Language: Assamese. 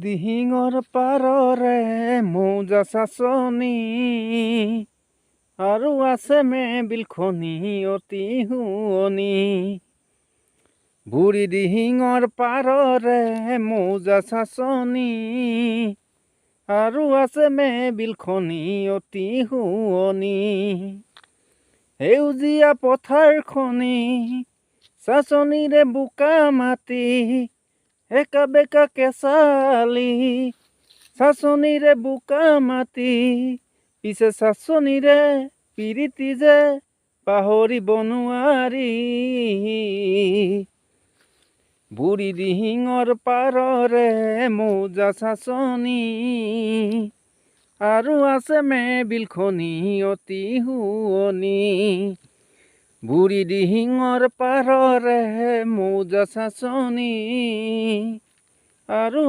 দিহিঙৰ পাৰৰে মৌজা চাচনি আৰু আছে মেবিলখনি অতি শুৱনি। বুঢ়ী দিহিঙৰ পাৰৰে মৌজা চাচনি আৰু আছে মেবিলখনি অতি শুৱনি। সেউজীয়া পথাৰখনি চাচনিৰে বোকা মাটি, একা বেকা কেঁচালি চাচনিৰে বোকা মাটি, পিছে চাচনিৰে পিৰিতি যে পাহৰিব নোৱাৰি। বুঢ়ী দিহিঙৰ পাৰৰে মৌজা চাচনি আৰু আছে মেবিলখনি অতি শুৱনি। বুঢ়ী দিহিঙৰ পাৰৰে মৌজা চাচনি আৰু